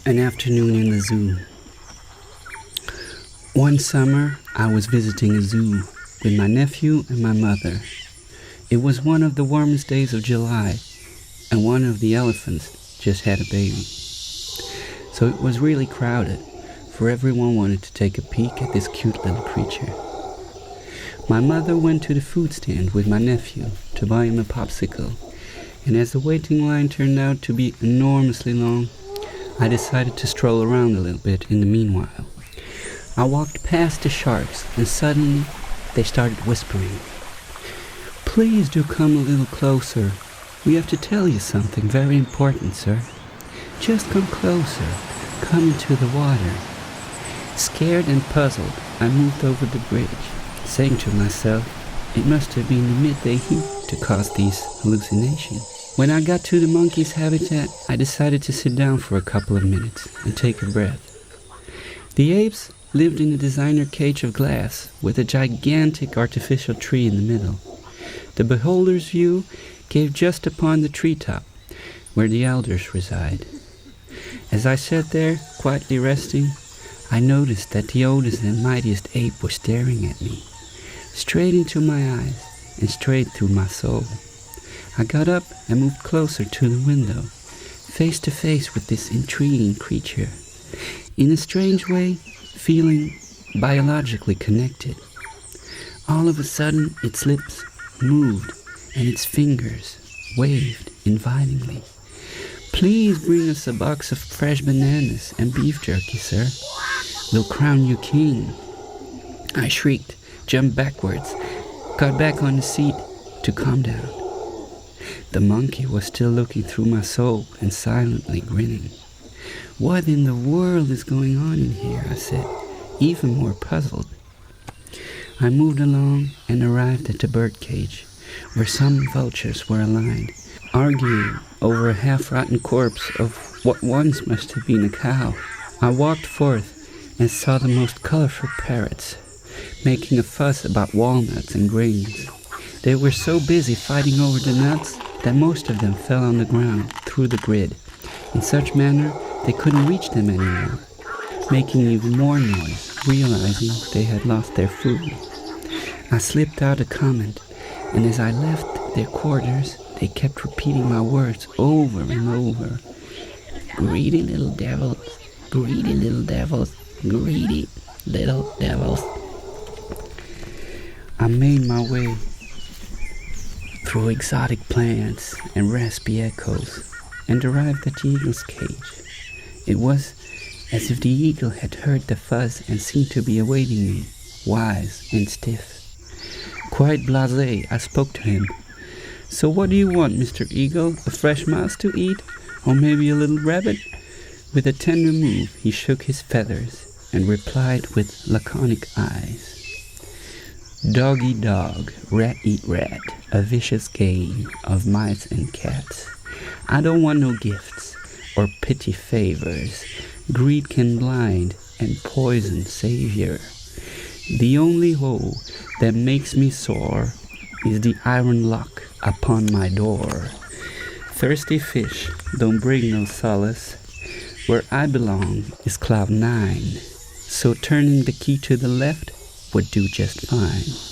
An afternoon in the zoo. One summer, I was visiting a zoo with my nephew and my mother. It was one of the warmest days of July, and one of the elephants just had a baby. So it was really crowded, for everyone wanted to take a peek at this cute little creature. My mother went to the food stand with my nephew to buy him a popsicle, and as the waiting line turned out to be enormously long, I decided to stroll around a little bit in the meanwhile. I walked past the sharks, and suddenly they started whispering. "Please do come a little closer. We have to tell you something very important, sir. Just come closer. Come into the water." Scared and puzzled, I moved over the bridge, saying to myself, it must have been the midday heat to cause these hallucinations. When I got to the monkey's habitat, I decided to sit down for a couple of minutes and take a breath. The apes lived in a designer cage of glass with a gigantic artificial tree in the middle. The beholder's view gave just upon the treetop, where the elders reside. As I sat there, quietly resting, I noticed that the oldest and mightiest ape was staring at me, straight into my eyes and straight through my soul. I got up and moved closer to the window, face to face with this intriguing creature, in a strange way, feeling biologically connected. All of a sudden, its lips moved and its fingers waved invitingly. "Please bring us a box of fresh bananas and beef jerky, sir. We'll crown you king." I shrieked, jumped backwards, got back on the seat to calm down. The monkey was still looking through my soul and silently grinning. "What in the world is going on in here?" I said, even more puzzled. I moved along and arrived at the birdcage, where some vultures were aligned, arguing over a half-rotten corpse of what once must have been a cow. I walked forth and saw the most colorful parrots, making a fuss about walnuts and grains. They were so busy fighting over the nuts that most of them fell on the ground through the grid. In such manner, they couldn't reach them anymore, making even more noise, realizing they had lost their food. I slipped out a comment, and as I left their quarters, they kept repeating my words over and over. "Greedy little devils, greedy little devils, greedy little devils." I made my way through exotic plants and raspy echoes and arrived at the eagle's cage. It was as if the eagle had heard the fuzz and seemed to be awaiting me, wise and stiff. Quite blasé, I spoke to him. "So what do you want, Mr. Eagle? A fresh mouse to eat? Or maybe a little rabbit?" With a tender move, he shook his feathers and replied with laconic eyes. "Dog eat dog, rat eat rat, a vicious game of mice and cats. I don't want no gifts or petty favors. Greed can blind and poison savior. The only woe that makes me sore is the iron lock upon my door. Thirsty fish don't bring no solace. Where I belong is cloud 9, so turning the key to the left would do just fine."